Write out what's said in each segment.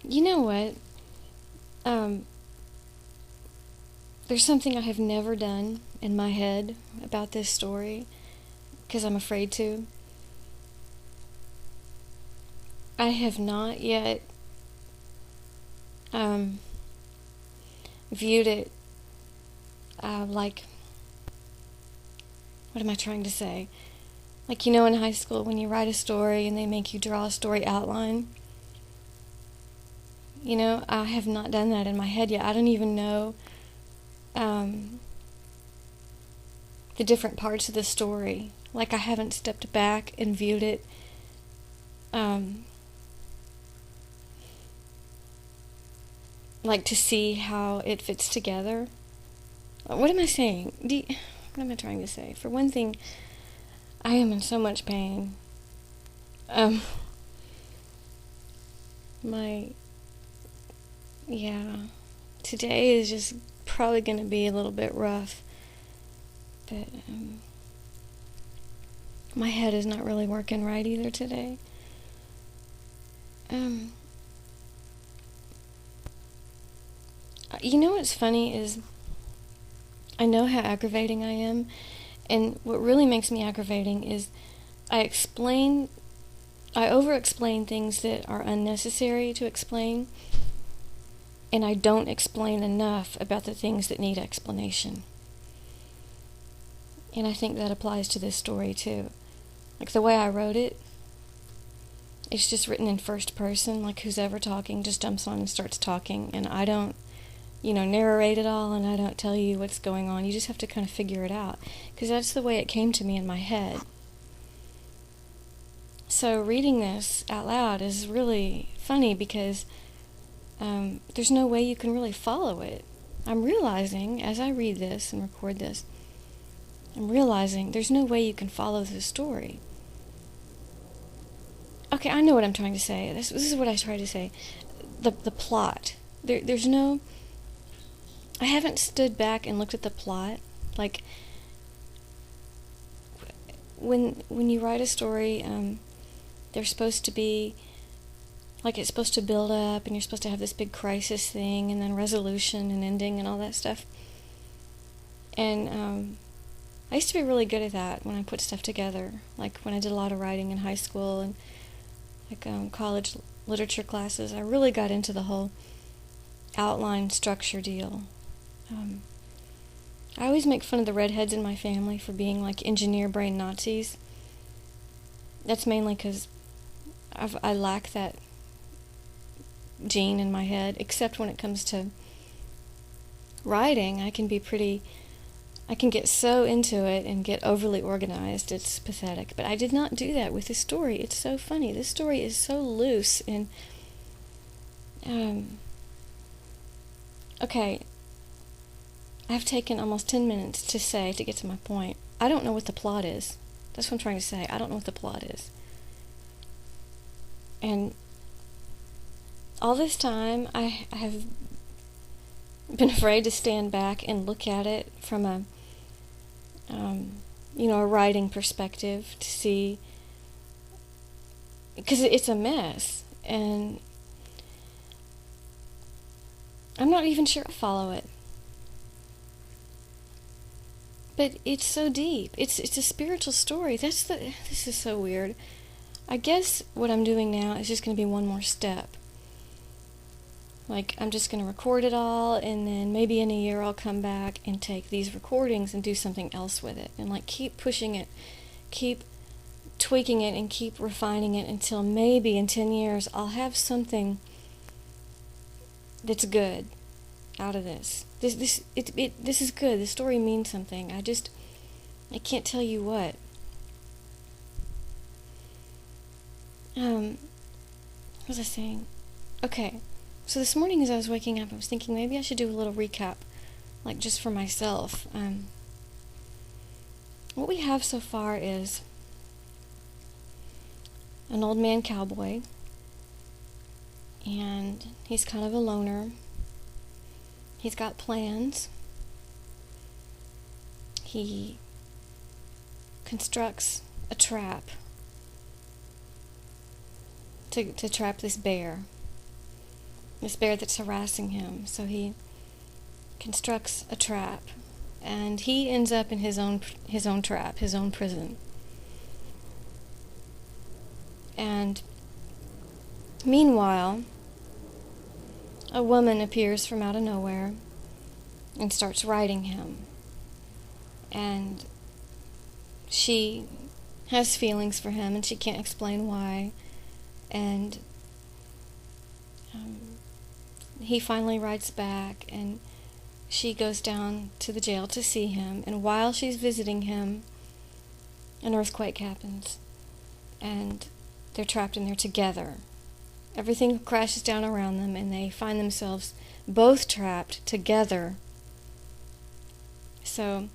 You know what? Um, there's something I have never done in my head about this story because I'm afraid to. I have not yet um, viewed it like, what am I trying to say? Like, in high school when you write a story and they make you draw a story outline. I have not done that in my head yet. I don't even know um, the different parts of the story. Like, I haven't stepped back and viewed it um, like to see how it fits together. What am I saying? What am I trying to say? For one thing, I am in so much pain. Um, my, yeah, today is just probably going to be a little bit rough, but my head is not really working right either today. Um, what's funny is I know how aggravating I am, and what really makes me aggravating is I over-explain things that are unnecessary to explain, and I don't explain enough about the things that need explanation. And I think that applies to this story too. Like, the way I wrote it, it's just written in first person, like who's ever talking just jumps on and starts talking, and I don't, narrate it all, and I don't tell you what's going on. You just have to kind of figure it out, because that's the way it came to me in my head. So reading this out loud is really funny because there's no way you can really follow it. I'm realizing, as I read this and record this, I'm realizing there's no way you can follow the story. Okay, I know what I'm trying to say. This is what I try to say. The plot. There's no... I haven't stood back and looked at the plot. Like, when you write a story, they're supposed to be... Like, it's supposed to build up, and you're supposed to have this big crisis thing, and then resolution and ending and all that stuff. And I used to be really good at that when I put stuff together. Like, when I did a lot of writing in high school and college literature classes, I really got into the whole outline structure deal. I always make fun of the redheads in my family for being like engineer brain Nazis. That's mainly because I lack that gene in my head, except when it comes to writing. I can get so into it and get overly organized, it's pathetic. But I did not do that with this story. It's so funny. This story is so loose and okay, I've taken almost 10 minutes to get to my point. I don't know what the plot is. That's what I'm trying to say. I don't know what the plot is. And all this time, I have been afraid to stand back and look at it from a writing perspective to see, because it's a mess, and I'm not even sure I follow it. But it's so deep. It's a spiritual story. This is so weird. I guess what I'm doing now is just going to be one more step. Like, I'm just going to record it all, and then maybe in a year I'll come back and take these recordings and do something else with it. And, like, keep pushing it, keep tweaking it, and keep refining it until maybe in 10 years I'll have something that's good out of this. This is good. The story means something. I can't tell you what. What was I saying? Okay. So this morning as I was waking up, I was thinking maybe I should do a little recap, like just for myself. What we have so far is an old man cowboy, and he's kind of a loner. He's got plans. He constructs a trap to trap this bear. this bear that's harassing him. So he constructs a trap, and he ends up in his own trap, his own prison. And meanwhile, a woman appears from out of nowhere and starts riding him. And she has feelings for him, and she can't explain why. And he finally rides back, and she goes down to the jail to see him. And while she's visiting him, an earthquake happens, and they're trapped in there together. Everything crashes down around them, and they find themselves both trapped together. So,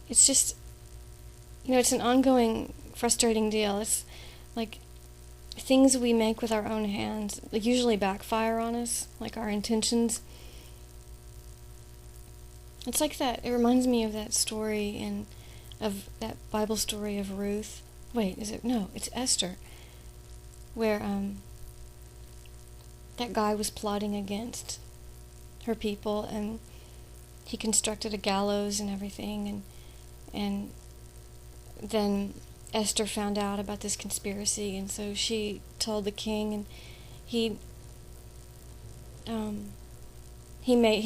it's just, it's an ongoing, frustrating deal. It's like things we make with our own hands usually backfire on us, like our intentions. It's like that. It reminds me of that story of that Bible story of Ruth. Wait, is it? No, it's Esther. Where that guy was plotting against her people, and he constructed a gallows and everything, and then Esther found out about this conspiracy, and so she told the king, and he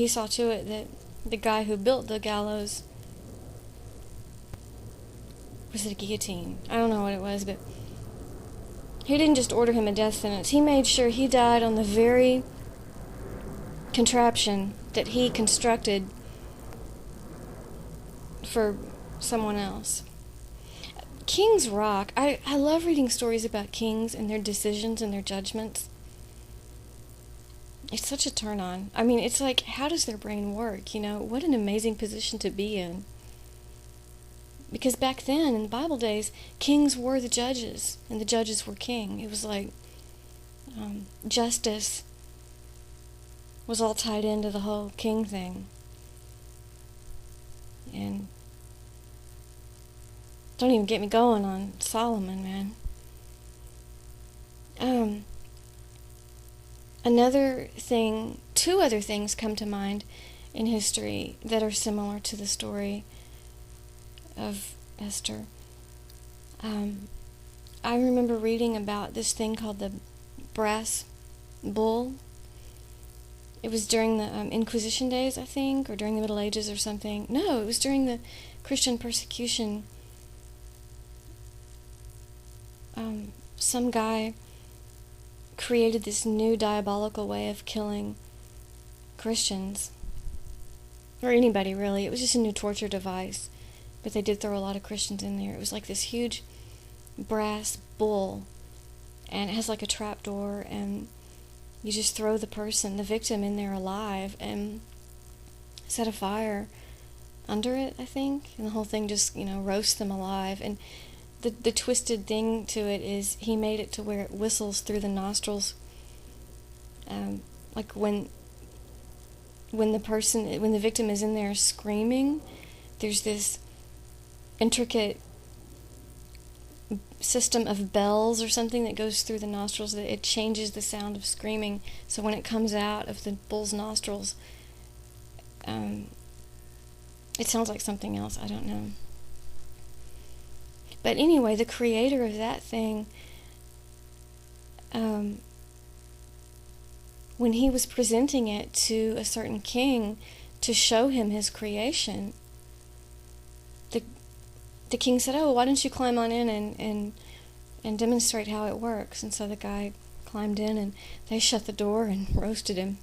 saw to it that the guy who built the gallows, was it a guillotine? I don't know what it was, but he didn't just order him a death sentence. He made sure he died on the very contraption that he constructed for someone else. Kings rock. I love reading stories about kings and their decisions and their judgments. It's such a turn on. I mean, it's like, how does their brain work? What an amazing position to be in. Because back then, in the Bible days, kings were the judges, and the judges were king. It was like justice was all tied into the whole king thing. And don't even get me going on Solomon, man. Another thing, two other things come to mind in history that are similar to the story of Esther. I remember reading about this thing called the brass bull. It was during the Inquisition days, I think, or during the Middle Ages or something. No, it was during the Christian persecution. Some guy created this new diabolical way of killing Christians, or anybody really. It was just a new torture device. But they did throw a lot of Christians in there. It was like this huge brass bull, and it has like a trap door, and you just throw the victim in there alive, and set a fire under it, I think, and the whole thing just, roasts them alive. And the twisted thing to it is he made it to where it whistles through the nostrils, like when the victim is in there screaming, there's this intricate system of bells or something that goes through the nostrils that it changes the sound of screaming. So when it comes out of the bull's nostrils, it sounds like something else. I don't know. But anyway, the creator of that thing, when he was presenting it to a certain king to show him his creation, the king said, "Oh, why don't you climb on in and demonstrate how it works?" And so the guy climbed in, and they shut the door and roasted him.